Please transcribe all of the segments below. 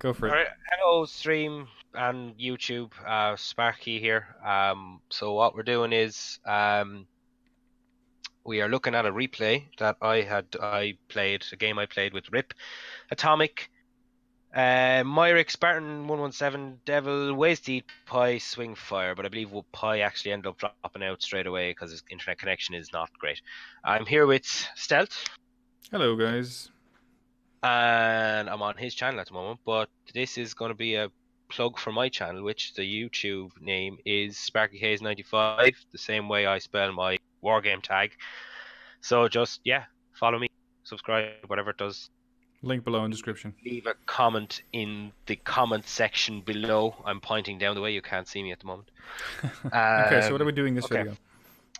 Go for it. All right, hello stream and YouTube. Sparky here. So what we're doing is we are looking at a replay that I played a game I played with Rip, Atomic, Myrick, Spartan 117, Devil, Ways to Eat Pie, Swing Fire. But I believe Pie actually ended up dropping out straight away because his internet connection is not great. I'm here with Stealth. Hello, guys. And I'm on his channel at the moment, but this is going to be a plug for my channel, which the YouTube name is SparkyHaze95, the same way I spell my Wargame tag. So just, yeah, follow me, subscribe, whatever it does. Link below in description. Leave a comment in the comment section below. I'm pointing down the way, you can't see me at the moment. Okay, so what are we doing this video?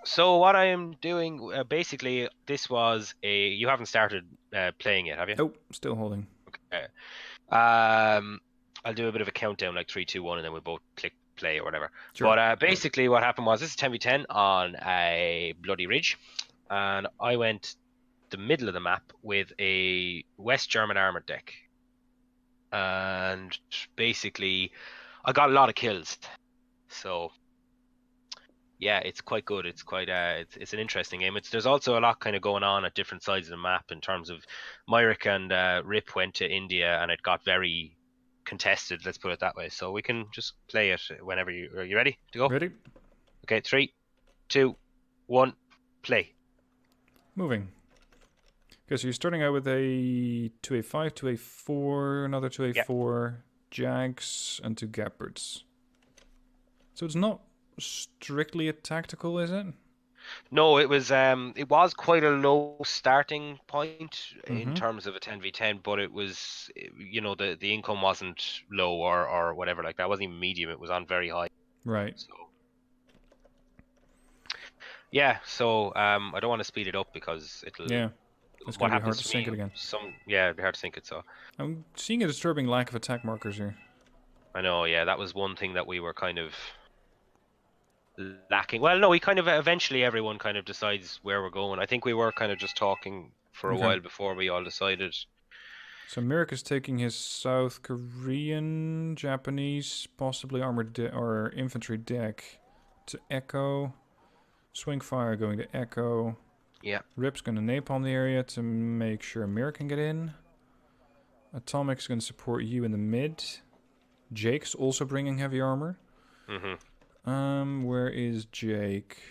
So what I am doing, basically, this was a... You haven't started playing yet, have you? Oh, still holding. Okay. I'll do a bit of a countdown, like 3, 2, 1, and then we'll both click play or whatever. Sure. But basically what happened was, this is 10v10 on a bloody ridge, and I went the middle of the map with a West German armored deck. And basically, I got a lot of kills. So... yeah, it's quite good. It's quite it's an interesting game. There's also a lot kind of going on at different sides of the map in terms of Myrick and Rip went to India and it got very contested. Let's put it that way. So we can just play it whenever are you ready to go? Ready? Okay, 3, 2, 1, play. Moving. Okay, so you're starting out with a 2a5, 2a4, another 2a4, Jags, and 2 Gapbards. So it's not strictly a tactical, is it? No, it was quite a low starting point in terms of a 10v10, but it was, you know, the income wasn't low or whatever like that. It wasn't even medium, it was on very high. Right. So yeah, so I don't want to speed it up because it'll... yeah, it's going to be hard to sync it again. Yeah, it'd be hard to sync it, so... I'm seeing a disturbing lack of attack markers here. I know, yeah, that was one thing that we were kind of lacking. Well, no, we kind of eventually everyone kind of decides where we're going. I think we were kind of just talking for a while before we all decided. So Myrick is taking his South Korean, Japanese, possibly armored or infantry deck to Echo. Swing Fire going to Echo. Yeah. Rip's going to napalm the area to make sure Myrick can get in. Atomic's going to support you in the mid. Jake's also bringing heavy armor. Where is Jake?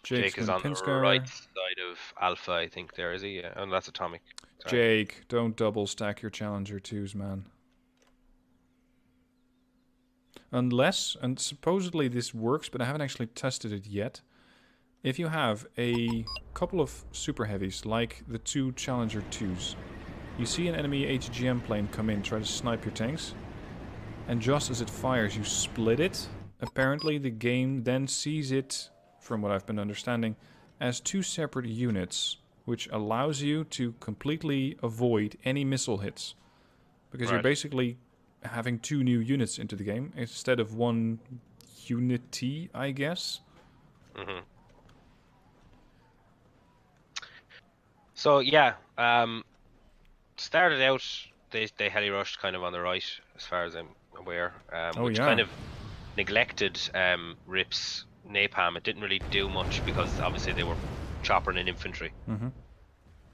Jake is on the right side of Alpha, I think there, is he? Yeah, and that's Atomic. Sorry. Jake, don't double stack your Challenger 2s, man. Unless, and supposedly this works, but I haven't actually tested it yet. If you have a couple of super heavies, like the 2 Challenger 2s, you see an enemy HGM plane come in, try to snipe your tanks, and just as it fires, you split it. Apparently the game then sees it, from what I've been understanding, as 2 separate units, which allows you to completely avoid any missile hits. Because you're basically having 2 new units into the game, instead of 1 unity, I guess. So yeah, started out, they heli rushed kind of on the right, as far as I'm aware, which kind of neglected Rip's napalm. It didn't really do much because obviously they were choppering in infantry.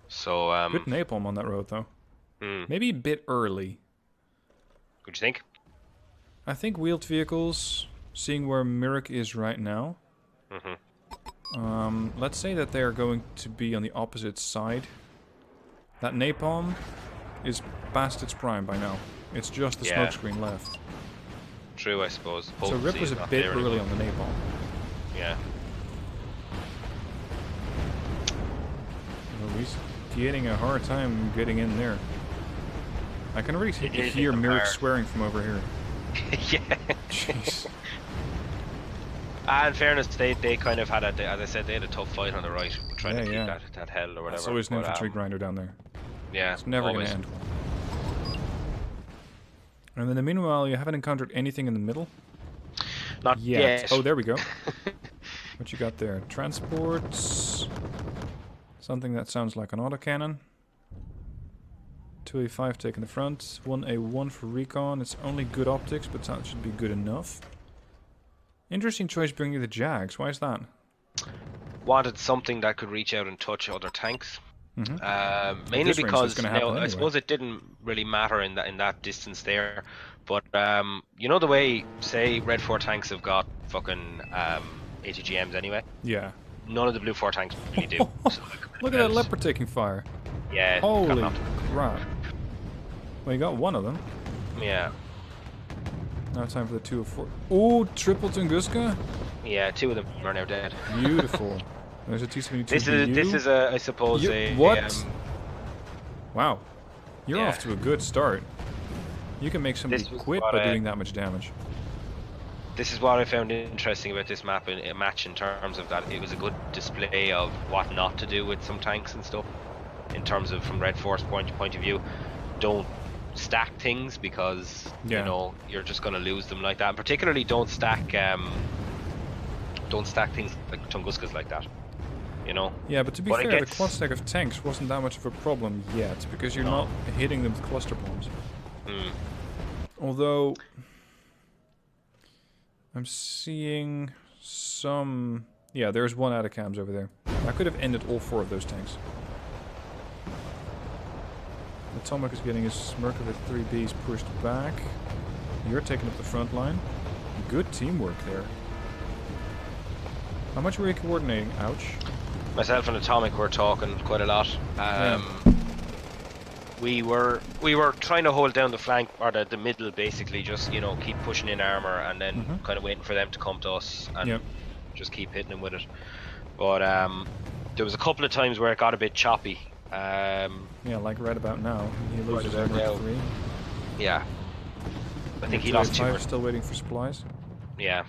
So good napalm on that road though. Maybe a bit early. What do you think? I think wheeled vehicles, seeing where Myrick is right now. Let's say that they are going to be on the opposite side. That napalm is past its prime by now. It's just the smokescreen left. True, I suppose. So Rip was a bit early on the napalm. Yeah. Well, he's getting a hard time getting in there. I can really hear Myrick swearing from over here. Yeah. Jeez. In fairness, they kind of had as I said, they had a tough fight on the right, trying to keep that hell or whatever. It's always an infantry grinder down there. Yeah, it's never going to end well. And then, meanwhile, you haven't encountered anything in the middle? Not yet. Oh, there we go. What you got there? Transports. Something that sounds like an autocannon. 2A5 taking the front. 1A1 for recon. It's only good optics, but that should be good enough. Interesting choice bringing the Jags. Why is that? Wanted something that could reach out and touch other tanks. Mainly this range, that's because gonna happen anyway. I suppose it didn't really matter in that distance there, but you know the way, say, Red 4 tanks have got fucking ATGMs anyway. Yeah. None of the Blue 4 tanks really do. So Look at that leopard taking fire. Yeah. Holy crap! Well, you got one of them. Yeah. Now time for the 2 of 4. Oh, triple Tunguska. Yeah, 2 of them are now dead. Beautiful. There's a T-72. This is a, I suppose, what? Wow, you're yeah. off to a good start. You can make somebody quit by doing that much damage. This is what I found interesting about this match in terms of that it was a good display of what not to do with some tanks and stuff. In terms of from Red Force point of view, don't stack things because you know you're just going to lose them like that. And particularly don't stack things like Tunguskas like that. You know. Yeah, but to be fair, the quad stack of tanks wasn't that much of a problem yet because you're not hitting them with cluster bombs. Although I'm seeing some. Yeah, there's one out of cams over there. I could have ended all 4 of those tanks. Atomic is getting his smirk of the 3Bs pushed back. You're taking up the front line. Good teamwork there. How much were you coordinating? Ouch. Myself and Atomic were talking quite a lot. We were trying to hold down the flank or the middle, basically, just keep pushing in armor and then kind of waiting for them to come to us and just keep hitting them with it. But there was a couple of times where it got a bit choppy. Yeah, like right about now. He loses armor 3. Yeah. I think he lost 2. Still waiting for supplies. Yeah.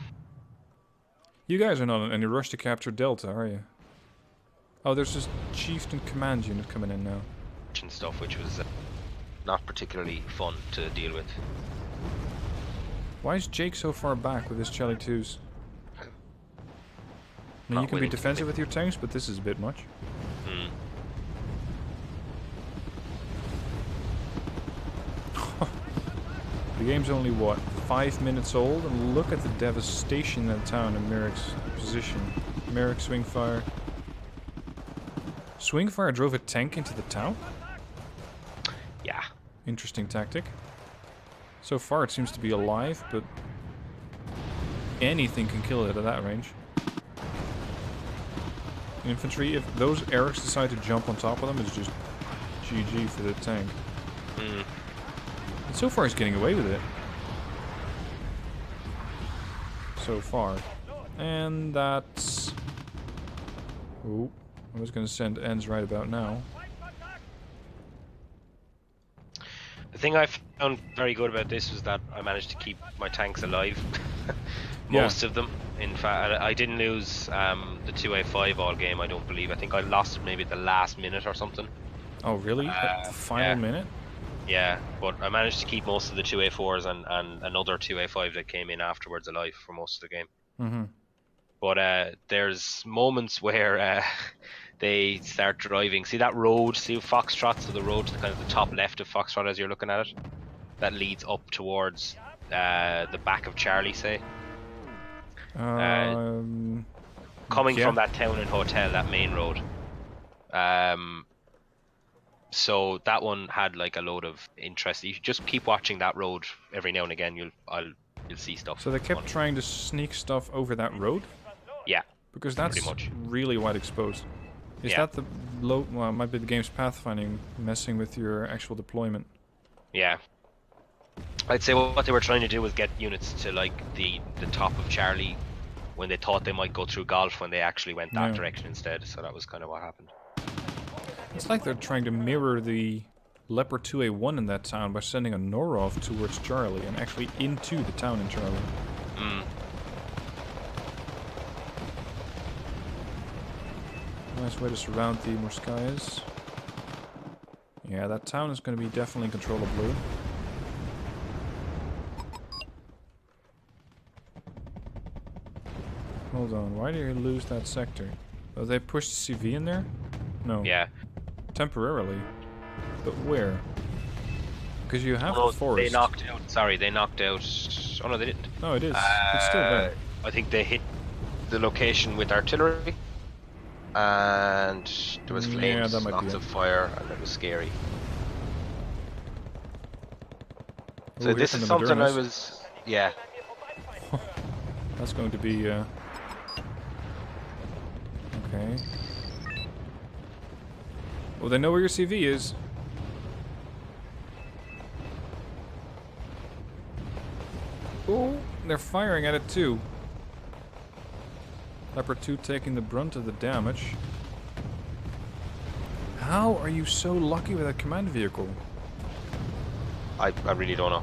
You guys are not in any rush to capture Delta, are you? Oh, there's this Chieftain Command unit coming in now. And stuff, which was not particularly fun to deal with. Why is Jake so far back with his Charlie 2s? I mean, you can be defensive with your tanks, but this is a bit much. The game's only, what, 5 minutes old? And look at the devastation in the town in Merrick's position. Merrick, Swingfire. Swingfire drove a tank into the town? Yeah. Interesting tactic. So far it seems to be alive, but anything can kill it at that range. Infantry, if those Erics decide to jump on top of them, it's just GG for the tank. And so far he's getting away with it. So far. And that's... Oh, I was going to send ends right about now. The thing I found very good about this was that I managed to keep my tanks alive. Most of them. In fact, I didn't lose the 2A5 all game, I don't believe. I think I lost it maybe at the last minute or something. Oh, really? At the final minute? Yeah, but I managed to keep most of the 2A4s and another 2A5 that came in afterwards alive for most of the game. But there's moments where they start driving. See that road? See Foxtrot? So the road to kind of the top left of Foxtrot as you're looking at it? That leads up towards the back of Charlie, say. Coming from that town and hotel, that main road. So that one had like a load of interest. You should just keep watching that road every now and again. You'll see stuff. So they kept trying to sneak stuff over that road? Yeah. Because that's really wide exposed. Is that the low? Well, it might be the game's pathfinding messing with your actual deployment. Yeah. I'd say what they were trying to do was get units to like the top of Charlie when they thought they might go through Golf when they actually went that direction instead. So that was kind of what happened. It's like they're trying to mirror the Leopard 2A1 in that town by sending a Norov towards Charlie and actually into the town in Charlie. Nice way to surround the Morskayas. Yeah, that town is going to be definitely in control of blue. Hold on, why did you lose that sector? Oh, they pushed CV in there? No. Yeah. Temporarily. But where? Because you have Oh, the forest. they knocked out. Sorry, they knocked out. Oh no, they didn't. No, it is. It's still there. I think they hit the location with artillery, and there was flames, that might lots be of fire, and it was scary. Ooh, So this here is come the something I Modernas. was, yeah. That's going to be. Okay. Well, they know where your CV is. Oh, they're firing at it too. Leopard 2 taking the brunt of the damage. How are you so lucky with that command vehicle? I really don't know.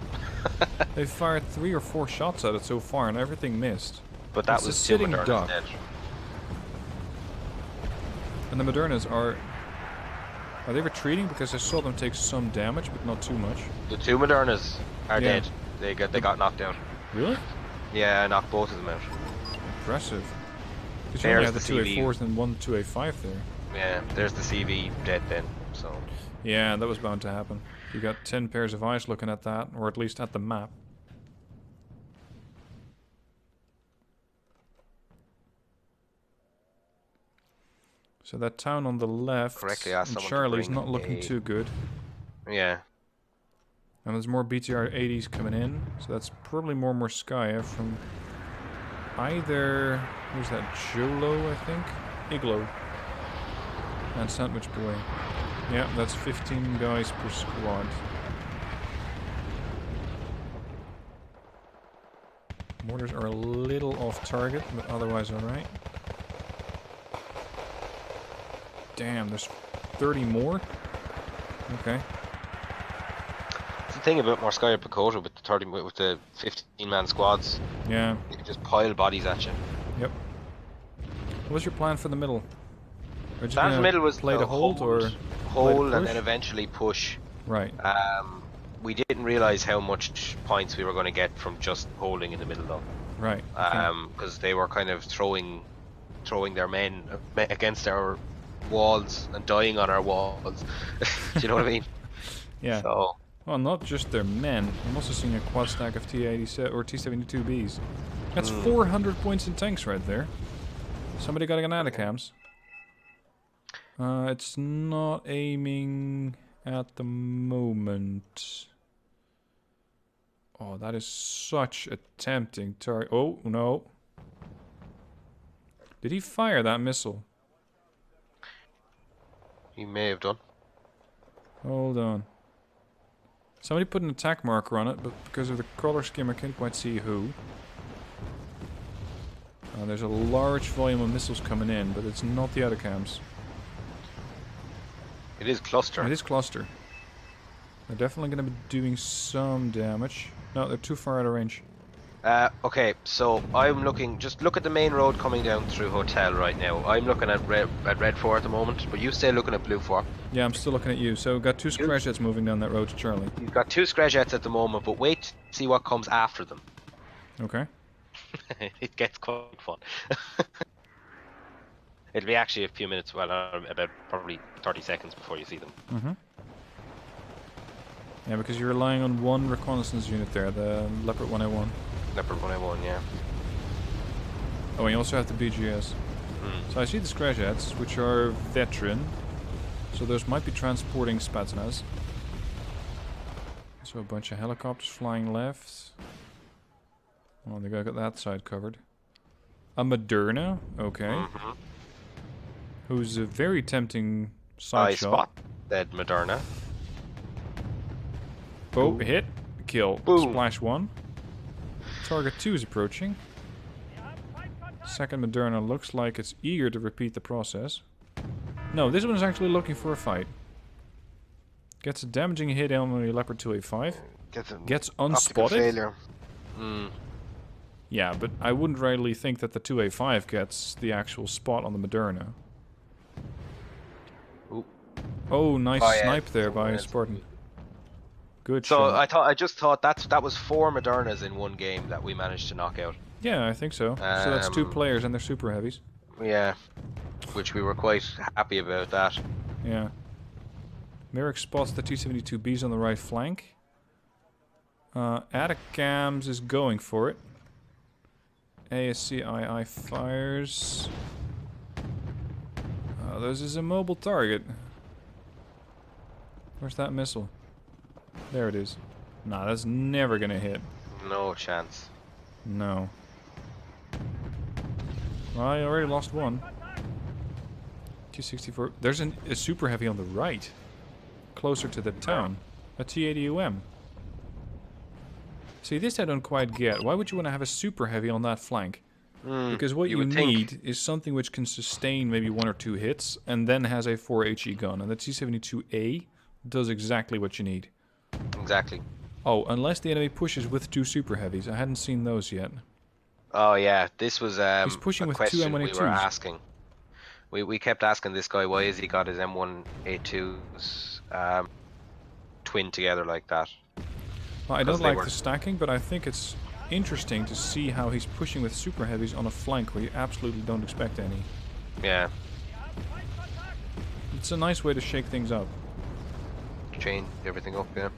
They've fired 3 or 4 shots at it so far and everything missed. But that It's was a sitting Moderna's duck. dead. And the Modernas are they retreating? Because I saw them take some damage, but not too much. The 2 Modernas are Yeah. dead. They got knocked out. Really? Yeah, I knocked both of them out. Impressive. Because you only There's have the the 2A4s and 1 2A5 there. Yeah, there's the CV dead then. So Yeah, that was bound to happen. You got 10 pairs of eyes looking at that, or at least at the map. So that town on the left, Correctly asked and someone to Charlie's bring not looking a- too good. yeah, And there's more BTR 80s coming in, so that's probably more Morskaya from either, who's that, Jolo, I think? Iglo. And Sandwich Boy. Yeah, that's 15 guys per squad. Mortars are a little off target, but otherwise alright. Damn, there's 30 more? Okay. it's the thing about Morskaya Pakota with the 15-man squads. Yeah. You can just pile bodies at you. Yep. What's your plan for the middle? Are you just Plan for gonna middle was play to the hold or hold push? and then eventually push. Right. We didn't realize how much points we were going to get from just holding in the middle though. Right. Because they were kind of throwing their men against our walls and dying on our walls. Do you know what I mean? Yeah. So Well, not just their men. I'm also seeing a quad stack of T-87 or T-72Bs. That's 400 points in tanks right there. Somebody got an cams. It's not aiming at the moment. Oh, that is such a tempting target. Oh, no. Did he fire that missile? he may have done. Hold on. Somebody put an attack marker on it, but because of the color scheme I can't quite see who. There's a large volume of missiles coming in, but it's not the autocams. It is cluster. It is cluster. They're definitely going to be doing some damage. No, they're too far out of range. Okay, so I'm looking. Just look at the main road coming down through Hotel right now. I'm looking at Red 4 at the moment, but you stay looking at Blue 4. Yeah, I'm still looking at you. So we've got 2 scratch jets moving down that road to Charlie. You've got 2 Screjets at the moment, but wait to see what comes after them. Okay. It gets quite fun. It'll be actually a few minutes, well, about probably 30 seconds before you see them. Mm-hmm. Yeah, because you're relying on 1 reconnaissance unit there, the Leopard 101. Leopard 101, yeah. Oh, and you also have the BGS. So I see the scratch jets, which are veteran. So those might be transporting Spetsnaz. So a bunch of helicopters flying left. Oh, they got that side covered. A Moderna, okay. Who's a very tempting side I shot. spot dead Moderna. Oh, hit, kill, Boom. splash 1. Target 2 is approaching. Second Moderna looks like it's eager to repeat the process. No, this one is actually looking for a fight. Gets a damaging hit on the Leopard 2A5. Gets Optical unspotted. failure. Yeah, but I wouldn't really think that the 2A5 gets the actual spot on the Moderna. Ooh. Oh, nice Oh, yeah, snipe there someone by else. Spartan. Good So shot. I just thought that was 4 Modernas in one game that we managed to knock out. Yeah, I think so. So that's 2 Um, players and they're super heavies. Yeah, which we were quite happy about that. Yeah. Merrick spots the T-72Bs on the right flank. Atacams is going for it. ASCII fires. Oh, this is a mobile target. Where's that missile? There it is. Nah, that's never gonna hit. No chance. No. Well, I already lost one. 264. There's a super heavy on the right. Closer to the town. A T80UM. See, this I don't quite get. Why would you want to have a super heavy on that flank? Because what you need is something which can sustain maybe 1 or 2 hits, and then has a 4 HE gun. And the T72A does exactly what you need. Exactly. Oh, unless the enemy pushes with 2 super heavies. I hadn't seen those yet. Oh yeah, this was He's pushing a with 2 question we M1A2s. were asking. We kept asking this guy why has he got his M1A2s twin together like that. Well, I don't like the stacking, but I think it's interesting to see how he's pushing with super heavies on a flank where you absolutely don't expect any. Yeah. It's a nice way to shake things up. Change everything up, yeah.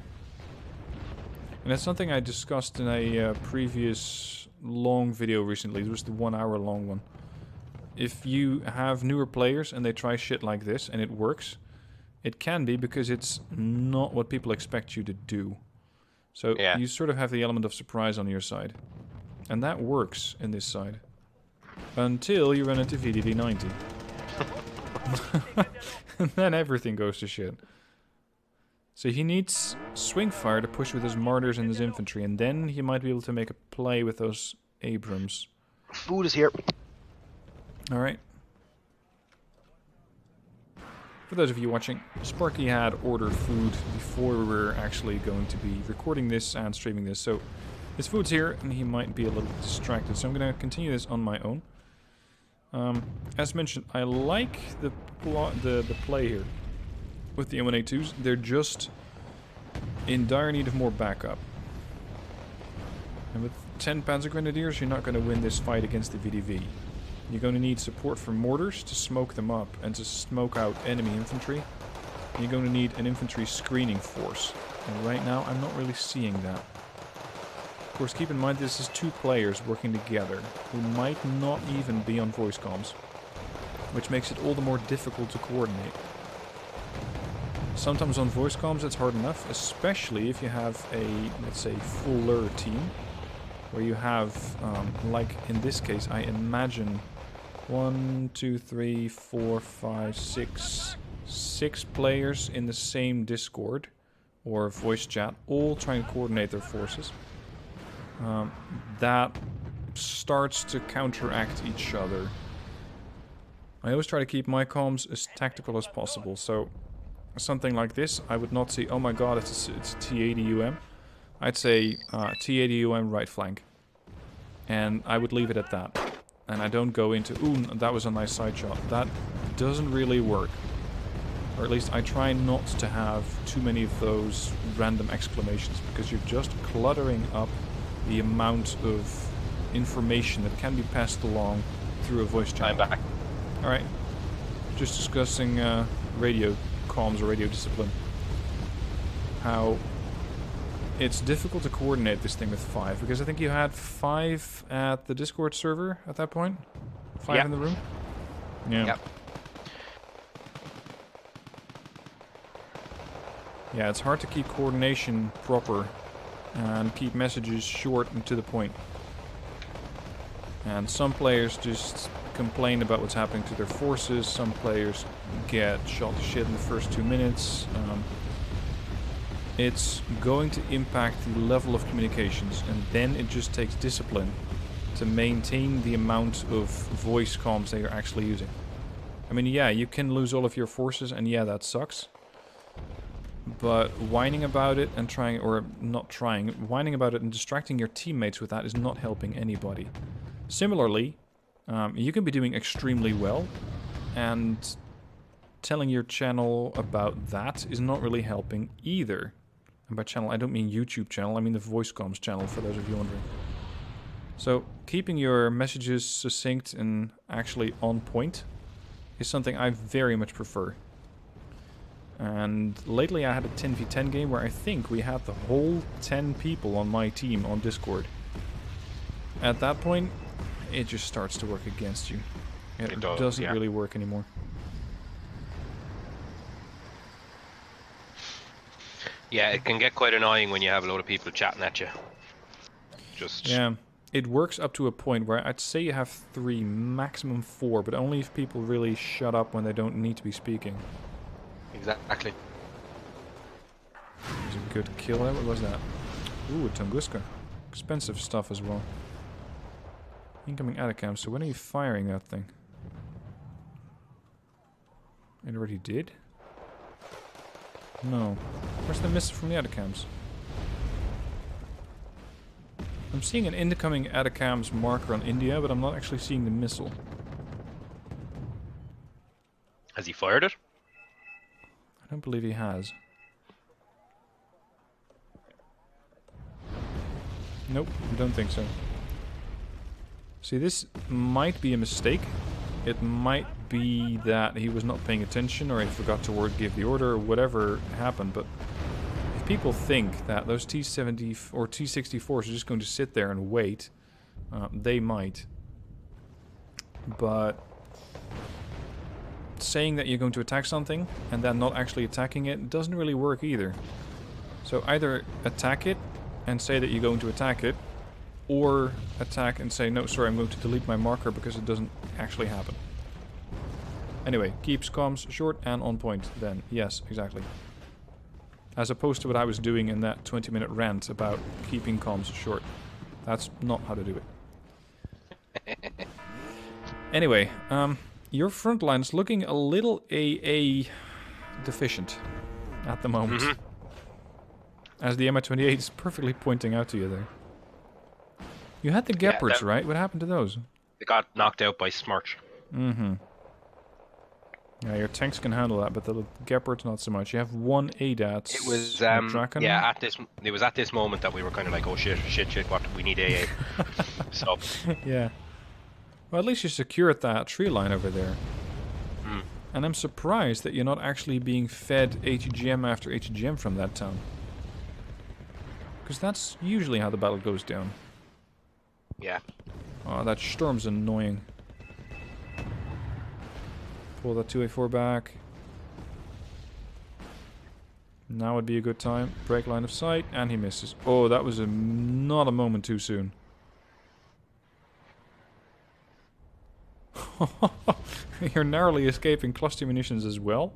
And that's something I discussed in a previous long video recently. It was the 1 hour long one. If you have newer players and they try shit like this and it works, it can be because it's not what people expect you to do. So you sort of have the element of surprise on your side. And that works in this side. Until you run into VDV-90. And then everything goes to shit. So he needs swing fire to push with his mortars and his infantry, and then he might be able to make a play with those Abrams. Food is here. Alright. For those of you watching, Sparky had ordered food before we were actually going to be recording this and streaming this, so his food's here and he might be a little distracted, so I'm going to continue this on my own. As mentioned, I like the play here with the M1A2s. They're just in dire need of more backup. And with 10 Panzer Grenadiers, you're not going to win this fight against the VDV. You're going to need support from mortars to smoke them up and to smoke out enemy infantry. And you're going to need an infantry screening force. And right now, I'm not really seeing that. Of course, keep in mind this is 2 players working together who might not even be on voice comms, which makes it all the more difficult to coordinate. Sometimes on voice comms it's hard enough, especially if you have a, let's say, fuller team, where you have, like in this case, I imagine 1, 2, 3, 4, 5, 6 players in the same Discord or voice chat, all trying to coordinate their forces. That starts to counteract each other. I always try to keep my comms as tactical as possible, so something like this, I would not say, oh my god, it's a T80UM. I'd say T80UM right flank. And I would leave it at that. And I don't go into, ooh, that was a nice side shot. That doesn't really work. Or at least I try not to have too many of those random exclamations, because you're just cluttering up the amount of information that can be passed along through a voice channel. I'm back. Alright. Just discussing radio comms or radio discipline. How it's difficult to coordinate this thing with 5, because I think you had 5 at the Discord server at that point? 5 in the room? Yeah. Yep. Yeah, it's hard to keep coordination proper and keep messages short and to the point. And some players just complain about what's happening to their forces, some players get shot to shit in the first 2 minutes. It's going to impact the level of communications, and then it just takes discipline to maintain the amount of voice comms that you're actually using. I mean, yeah, you can lose all of your forces, and yeah, that sucks. But whining about it and trying, or not trying, whining about it and distracting your teammates with that is not helping anybody. Similarly, you can be doing extremely well, and telling your channel about that is not really helping either. And by channel, I don't mean YouTube channel, I mean the voice comms channel, for those of you wondering. So, keeping your messages succinct and actually on point is something I very much prefer. And lately I had a 10v10 game where I think we had the whole 10 people on my team on Discord. At that point, it just starts to work against you. It doesn't really work anymore. Yeah, it can get quite annoying when you have a load of people chatting at you. Yeah, it works up to a point where I'd say you have 3, maximum 4, but only if people really shut up when they don't need to be speaking. Exactly. There's a good kill there. What was that? Ooh, a Tunguska. Expensive stuff as well. Incoming Atacams. So when are you firing that thing? It already did? No. Where's the missile from the Atacams? I'm seeing an incoming Atacams marker on India, but I'm not actually seeing the missile. Has he fired it? I don't believe he has. Nope, I don't think so. See, this might be a mistake. It might be that he was not paying attention, or he forgot to give the order, or whatever happened, but if people think that those T-70 or T-64s are just going to sit there and wait, they might. But saying that you're going to attack something and then not actually attacking it doesn't really work either. So either attack it and say that you're going to attack it, or attack and say, no, sorry, I'm going to delete my marker because it doesn't actually happen. Anyway, keeps comms short and on point then. Yes, exactly. As opposed to what I was doing in that 20-minute rant about keeping comms short. That's not how to do it. Anyway, your front line is looking a little AA deficient at the moment. As the Mi-28 is perfectly pointing out to you there. You had the Gepards, right? What happened to those? They got knocked out by Smirch. Yeah, your tanks can handle that, but the Gepards not so much. You have one ADAT. It was yeah, it was at this moment that we were kind of like, oh shit, what, we need AA. So yeah. Well, at least you secured that tree line over there. And I'm surprised that you're not actually being fed ATGM after ATGM from that town. Because that's usually how the battle goes down. Yeah. Oh, that storm's annoying. Pull that 2A4 back. Now would be a good time. Break line of sight, and he misses. Oh, that was not a moment too soon. You're narrowly escaping cluster munitions as well.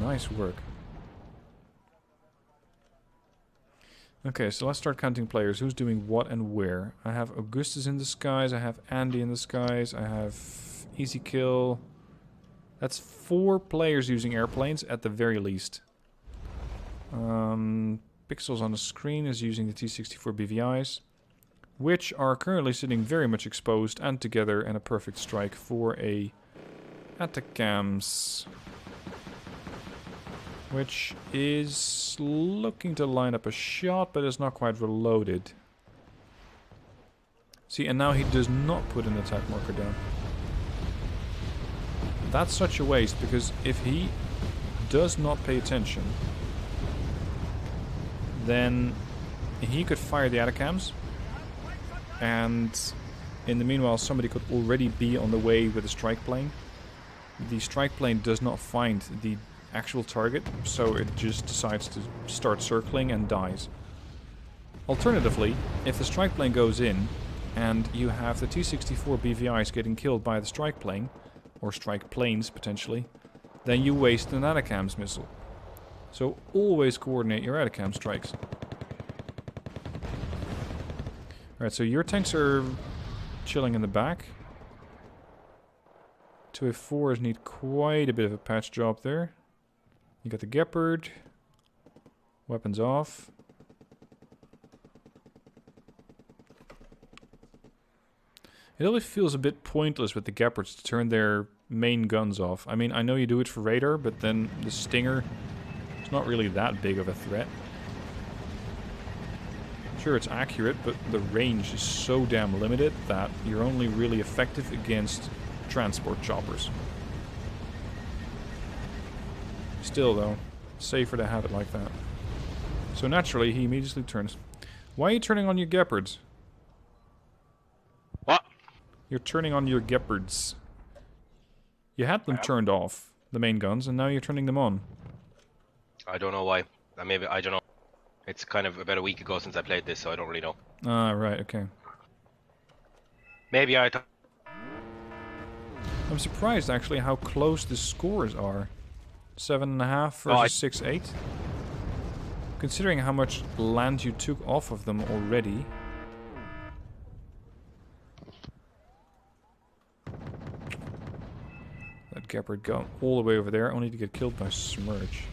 Nice work. Okay, so let's start counting players. Who's doing what and where? I have Augustus in the skies, I have Andy in the skies, I have Easy Kill. That's 4 players using airplanes at the very least. Pixels on the screen is using the T-64 BVIs, which are currently sitting very much exposed and together in a perfect strike for a Atacams, which is looking to line up a shot, but is not quite reloaded. See, and now he does not put an attack marker down. That's such a waste, because if he does not pay attention, then he could fire the Atacams, and in the meanwhile somebody could already be on the way with a strike plane. The strike plane does not find the actual target, so it just decides to start circling and dies. Alternatively, if the strike plane goes in and you have the T-64 BVIs getting killed by the strike plane, or strike planes potentially, then you waste an Atacams missile. So always coordinate your Atacams strikes. Alright, so your tanks are chilling in the back. 2A4s need quite a bit of a patch job there. You got the Gepard. Weapons off. It always feels a bit pointless with the Gepards to turn their main guns off. I mean, I know you do it for radar, but then the Stinger is not really that big of a threat. Sure, it's accurate, but the range is so damn limited that you're only really effective against transport choppers. Still, though, safer to have it like that. So naturally, he immediately turns. Why are you turning on your Gepards? What? You're turning on your Gepards. You had them turned off, the main guns, and now you're turning them on. I don't know why. Maybe, I don't know. It's kind of about a week ago since I played this, so I don't really know. Ah, right, okay. Maybe I thought... I'm surprised, actually, how close the scores are. 7.5 versus 6-8. Considering how much land you took off of them already. That Gepard got all the way over there, only to get killed by Smirch.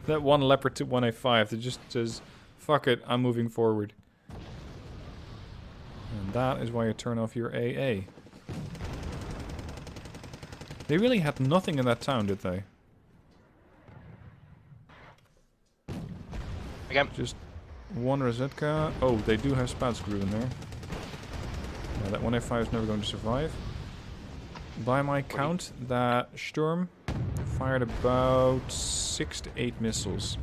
That one leopard to 1A5 that just says, fuck it, I'm moving forward. And that is why you turn off your AA. They really had nothing in that town, did they? Again. Just one Rosetka. Oh, they do have Spadscrew in there. Yeah, that 1A5 is never going to survive. By my count, that Sturm fired about 6 to 8 missiles.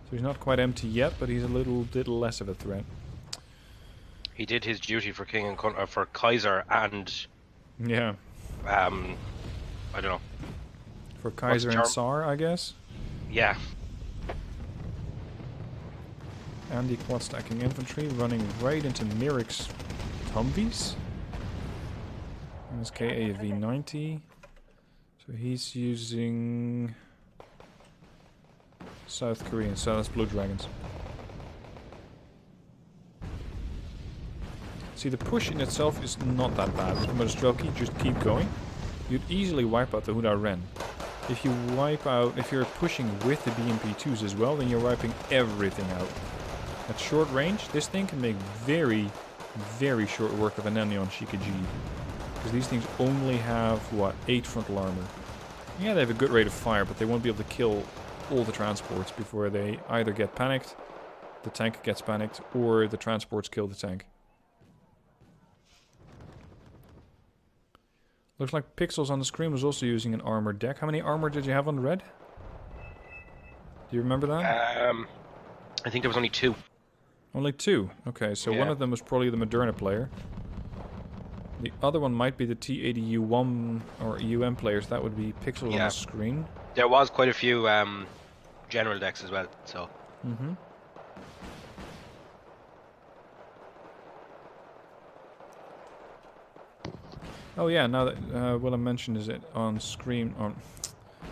So he's not quite empty yet, but he's a little bit less of a threat. He did his duty for King and for Kaiser and... Yeah. I don't know. For Kaiser and Tsar, I guess? Yeah. Anti-quad stacking infantry running right into Mirik's Humvees. And his KAV-90. So he's using South Korean, so that's Blue Dragons. See, the push in itself is not that bad. With Mostrelki, just keep going. You'd easily wipe out the Huda Ren. If you wipe out, if you're pushing with the BMP2s as well, then you're wiping everything out. At short range, this thing can make very, very short work of an Enion Shikaji. Because these things only have, what, 8 frontal armor. Yeah, they have a good rate of fire, but they won't be able to kill all the transports before they either get panicked, the tank gets panicked, or the transports kill the tank. Looks like Pixels on the screen was also using an armored deck. How many armor did you have on red? Do you remember that? I think there was only 2. Only 2? Okay, so yeah. One of them was probably the Moderna player. The other one might be the T80U1 or UM players. That would be Pixels on the screen. There was quite a few general decks as well, so... Mm-hmm. Oh yeah, now that Willem mentioned is it on screen.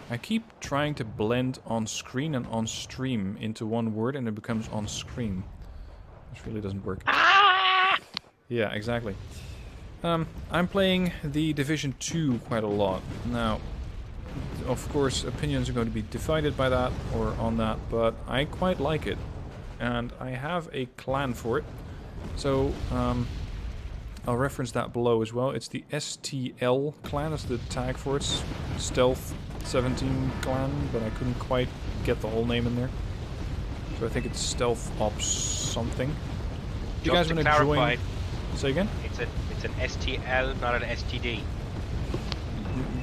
I keep trying to blend on screen and on stream into one word and it becomes on screen. Which really doesn't work. Ah! Yeah, exactly. I'm playing the Division 2 quite a lot. Now, of course, opinions are going to be divided by that or on that, but I quite like it. And I have a clan for it. So, I'll reference that below as well. It's the STL clan, is the tag for it. Stealth 17 clan, but I couldn't quite get the whole name in there. So I think it's Stealth Ops something. If you guys want to join... Say again? It's an STL, not an STD.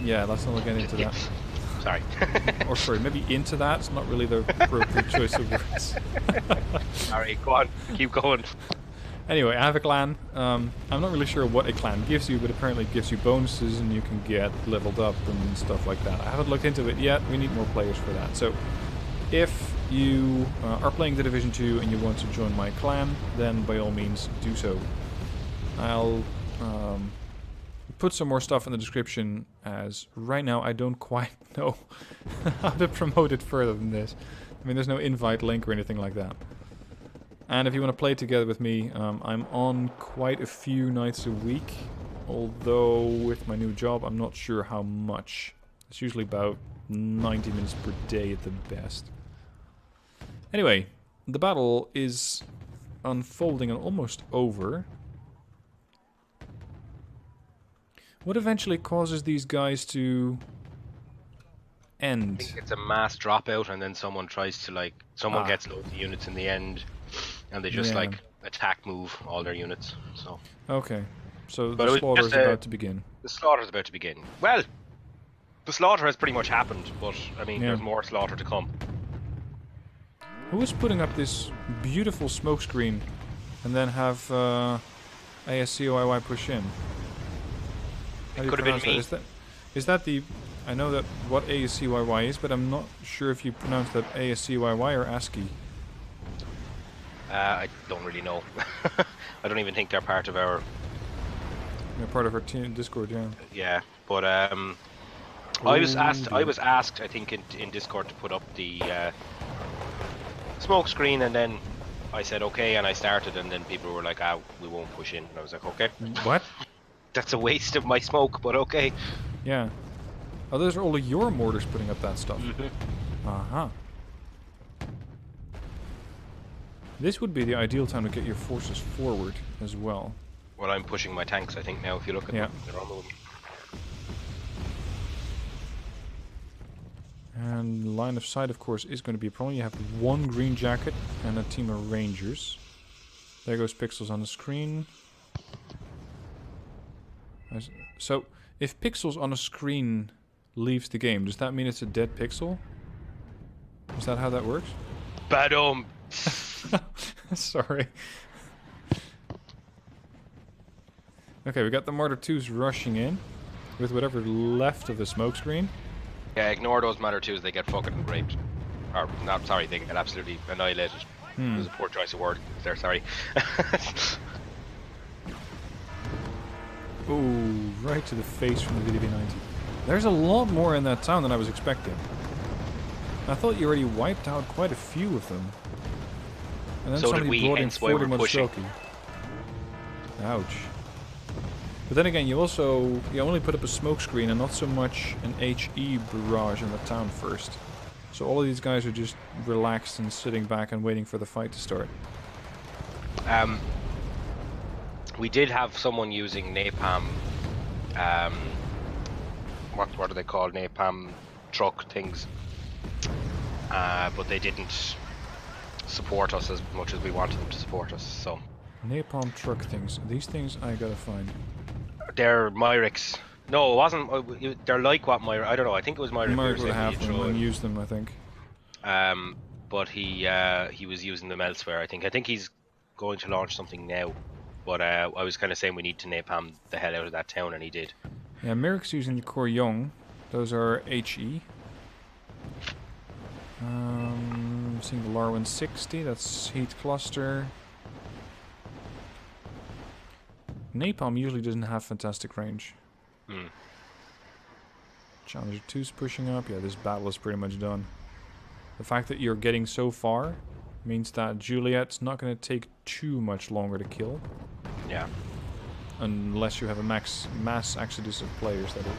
Yeah, let's not get into that. Sorry. Or sorry, maybe into that. It's not really the appropriate choice of words. Alright, go on. Keep going. Anyway, I have a clan. I'm not really sure what a clan gives you, but apparently it gives you bonuses and you can get leveled up and stuff like that. I haven't looked into it yet. We need more players for that. So, if you are playing the Division 2 and you want to join my clan, then by all means do so. I'll put some more stuff in the description, as right now I don't quite know how to promote it further than this. I mean, there's no invite link or anything like that. And if you want to play together with me, I'm on quite a few nights a week. Although with my new job, I'm not sure how much. It's usually about 90 minutes per day at the best. Anyway, the battle is unfolding and almost over. What eventually causes these guys to end? I think it's a mass dropout, and then someone tries to, like, someone gets loads of units in the end, and they just like attack move all their units. So okay, so the slaughter is about to begin. The slaughter's about to begin. Well, the slaughter has pretty much happened, but I mean, there's more slaughter to come. Who is putting up this beautiful smoke screen and then have ASCOIY push in? It could have been me. Is that the... I know that what ASCYY is, but I'm not sure if you pronounce that ASCYY or ASCII. I don't really know. I don't even think they're part of our... They're part of our team Discord, yeah. Yeah, but I was asked, I think, in Discord to put up the smoke screen, and then I said okay, and I started, and then people were like, "Ah, we won't push in," and I was like, "Okay." What? That's a waste of my smoke, but okay. Yeah. Oh, those are all of your mortars putting up that stuff. Uh-huh. This would be the ideal time to get your forces forward as well. Well, I'm pushing my tanks, I think, now, if you look at them. They're all moving. And line of sight, of course, is going to be a problem. You have one green jacket and a team of rangers. There goes Pixels on the screen. So, if Pixels on a screen leaves the game, does that mean it's a dead pixel? Is that how that works? Badum! Sorry. Okay, we got the Martyr 2s rushing in with whatever left of the smoke screen. Yeah, ignore those Martyr 2s, they get fucking raped. Or, not sorry, they get absolutely annihilated. It was a poor choice of word there, sorry. Ooh, right to the face from the VDB-90. There's a lot more in that town than I was expecting. I thought you already wiped out quite a few of them. And then so somebody did we, brought in hence why 40 we're pushing. Ouch. But then again, you only put up a smoke screen and not so much an HE barrage in the town first. So all of these guys are just relaxed and sitting back and waiting for the fight to start. We did have someone using napalm, what are they called, napalm truck things, but they didn't support us as much as we wanted them to support us, so. Napalm truck things, these things I gotta find. They're Myrics. No, it wasn't, they're like what Myric, I don't know, I think it was Myric. Myric would have them and use them, I think. But he was using them elsewhere, I think he's going to launch something now. But I was kind of saying we need to napalm the hell out of that town, and he did. Yeah, Merrick's using the Core Young. Those are HE. Seeing the LAR 160, that's Heat Cluster. Napalm usually doesn't have fantastic range. Challenger 2's pushing up. Yeah, this battle is pretty much done. The fact that you're getting so far means that Juliet's not going to take too much longer to kill. Yeah. Unless you have a mass exodus of players, that is.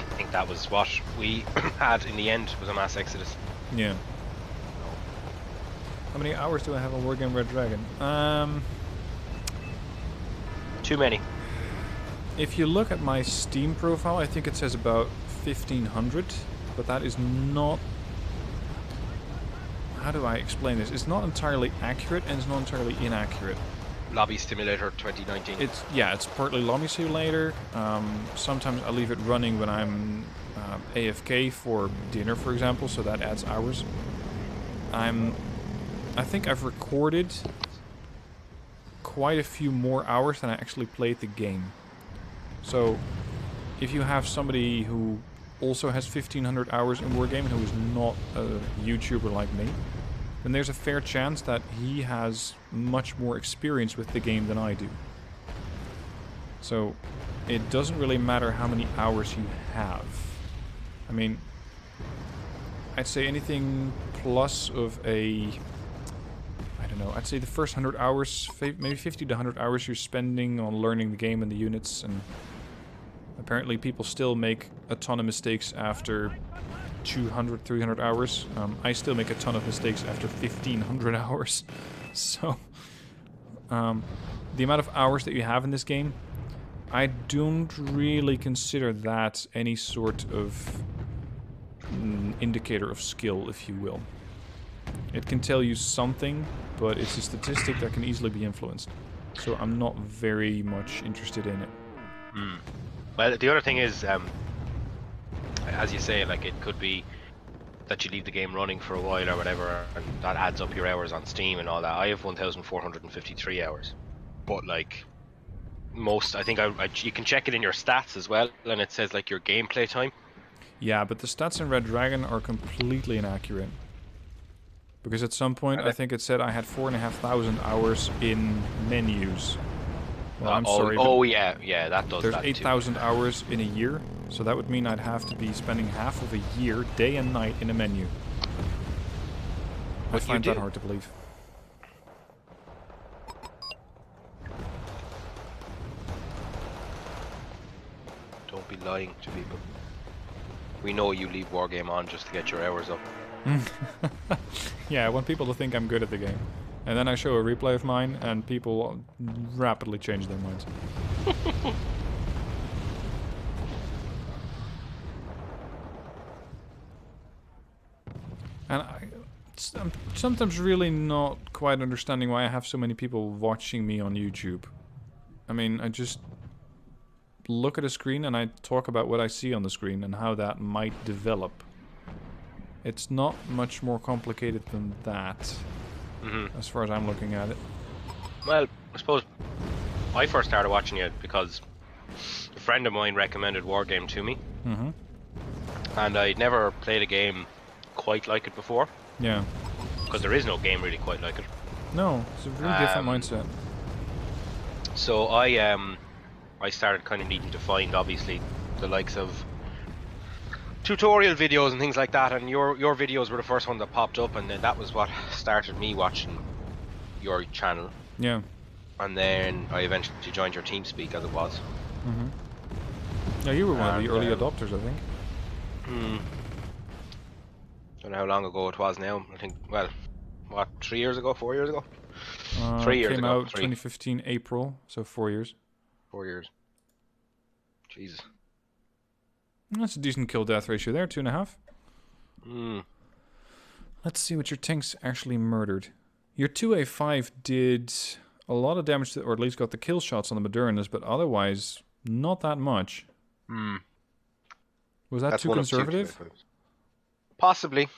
I think that was what we had in the end, was a mass exodus. Yeah. How many hours do I have on Wargame Red Dragon? Too many. If you look at my Steam profile, I think it says about 1500, but that is not... How do I explain this? It's not entirely accurate and it's not entirely inaccurate. Lobby Simulator 2019. It's partly Lobby Simulator. Sometimes I leave it running when I'm AFK for dinner, for example, so that adds hours. I think I've recorded quite a few more hours than I actually played the game. So, if you have somebody who also has 1500 hours in Wargame and who is not a YouTuber like me, then there's a fair chance that he has much more experience with the game than I do. So, it doesn't really matter how many hours you have. I mean, I'd say anything plus of a... I don't know, I'd say the first 100 hours, maybe 50 to 100 hours you're spending on learning the game and the units, and apparently people still make a ton of mistakes after 200, 300 hours. I still make a ton of mistakes after 1500 hours. So, the amount of hours that you have in this game, I don't really consider that any sort of indicator of skill, if you will. It can tell you something, but it's a statistic that can easily be influenced. So I'm not very much interested in it. Well, the other thing is, as you say, like it could be that you leave the game running for a while or whatever, and that adds up your hours on Steam and all that. I have 1,453 hours, but like most, I think you can check it in your stats as well, and it says like your gameplay time. Yeah, but the stats in Red Dragon are completely inaccurate. Because at some point, I think it said I had 4,500 hours in menus. Well, I'm sorry. Oh yeah, that does. There's that 8,000 hours in a year, so that would mean I'd have to be spending half of a year, day and night, in a menu. I find that hard to believe. Don't be lying to people. We know you leave Wargame on just to get your hours up. Yeah, I want people to think I'm good at the game. And then I show a replay of mine, and people rapidly change their minds. And I'm sometimes really not quite understanding why I have so many people watching me on YouTube. I mean, I just look at a screen and I talk about what I see on the screen and how that might develop. It's not much more complicated than that, as far as I'm looking at it. Well, I suppose I first started watching it because a friend of mine recommended Wargame to me, and I'd never played a game quite like it before. Yeah. Because there is no game really quite like it. No, it's a very different mindset. So I started kind of needing to find, obviously, the likes of tutorial videos and things like that, and your videos were the first one that popped up, and then that was what started me watching your channel. Yeah. And then I eventually joined your TeamSpeak as it was. Yeah, you were one of the early adopters, I think. Don't know how long ago it was now. I think, well, what, 3 years ago, 4 years ago? 3 years ago. Came out 2015 April, so 4 years. 4 years. Jesus. That's a decent kill-death ratio there, 2.5. Let's see what your tanks actually murdered. Your 2A5 did a lot of damage, or at least got the kill shots on the Modernas, but otherwise, not that much. Was that too conservative? Possibly.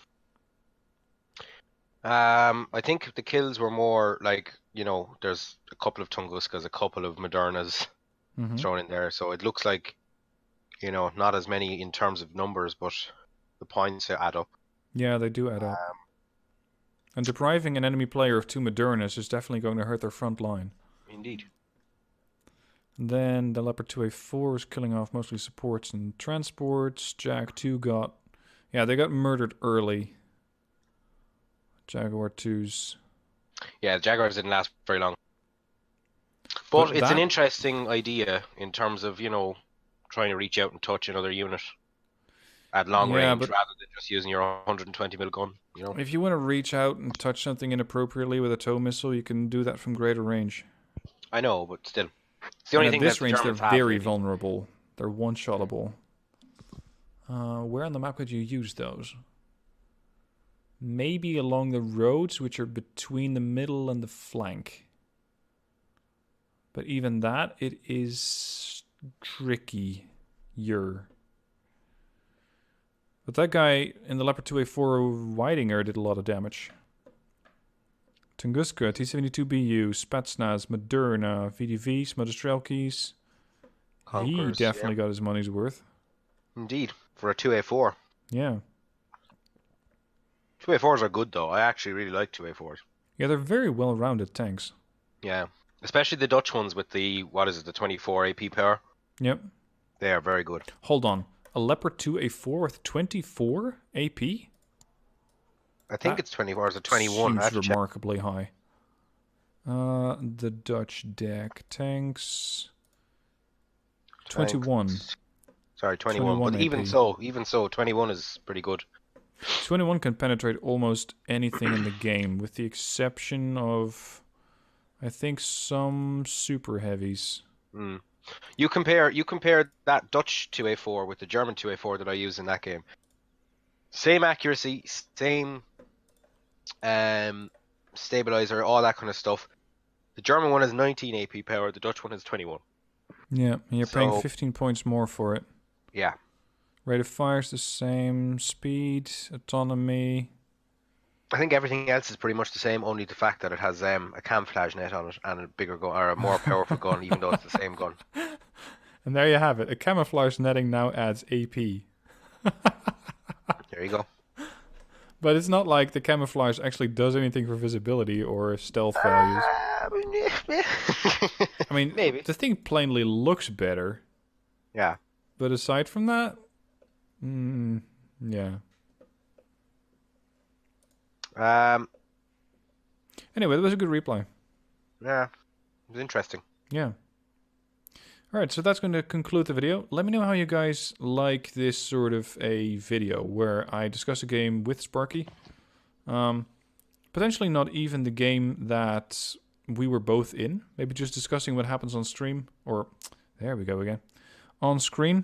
I think the kills were more like, you know, there's a couple of Tunguskas, a couple of Modernas thrown in there, so it looks like, you know, not as many in terms of numbers, but the points add up. Yeah, they do add up. And depriving an enemy player of 2 Modernas is definitely going to hurt their front line. Indeed. And then the Leopard 2A4 is killing off mostly supports and transports. Jag 2 got... Yeah, they got murdered early. Jaguar 2s. Yeah, the Jaguars didn't last very long. But it's an interesting idea in terms of, you know, trying to reach out and touch another unit at long range rather than just using your 120mm gun, you know. If you want to reach out and touch something inappropriately with a tow missile, you can do that from greater range. I know, but still. It's the only thing at this that range, the they're Germans very have, vulnerable. They're one-shotable. Where on the map could you use those? Maybe along the roads, which are between the middle and the flank. But even that, it is trickier. But that guy in the Leopard 2A4 Weidinger did a lot of damage. Tunguska, T-72BU, Spetsnaz, Moderna, VDV, Smodestrelkis. He definitely got his money's worth. Indeed, for a 2A4. Yeah. 2A4s are good, though. I actually really like 2A4s. Yeah, they're very well-rounded tanks. Yeah. Especially the Dutch ones with the, what is it, the 24 AP power? Yep. They are very good. Hold on. A Leopard 2A4 with 24 AP? I think it's 24 or is it 21? Seems remarkably high. The Dutch deck. Tanks. 21. Sorry, 21. But AP. even so, 21 is pretty good. 21 can penetrate almost anything in the game, with the exception of, I think, some super heavies. You compare that Dutch 2A4 with the German 2A4 that I use in that game. Same accuracy, same stabilizer, all that kind of stuff. The German one has 19 AP power, the Dutch one has 21. Yeah, and you're paying So 15 points more for it. yeah, Rate of fire's the same. Speed, autonomy. I think everything else is pretty much the same. Only the fact that it has a camouflage net on it and a bigger gun or a more powerful gun, even though it's the same gun. And there you have it. A camouflage netting now adds AP. There you go. But it's not like the camouflage actually does anything for visibility or stealth values. I mean, Maybe. the thing plainly looks better. Yeah. But aside from that, yeah. Anyway, that was a good replay. Yeah, it was interesting. Yeah. Alright, so that's going to conclude the video. Let me know how you guys like this sort of a video where I discuss a game with Sparky. Potentially not even the game that we were both in. Maybe just discussing what happens on stream. Or, there we go again. On screen.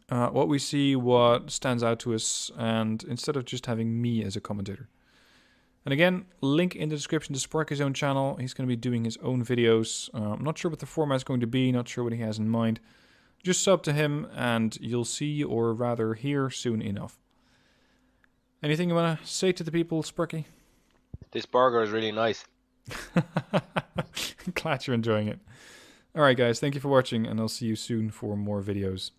What we see, what stands out to us, and instead of just having me as a commentator. And again, link in the description to Sparky's own channel. He's going to be doing his own videos. I'm not sure what the format's going to be, not sure what he has in mind. Just sub to him and you'll see, or rather hear, soon enough. Anything you want to say to the people, Sparky? This burger is really nice. Glad you're enjoying it. Alright guys, thank you for watching and I'll see you soon for more videos.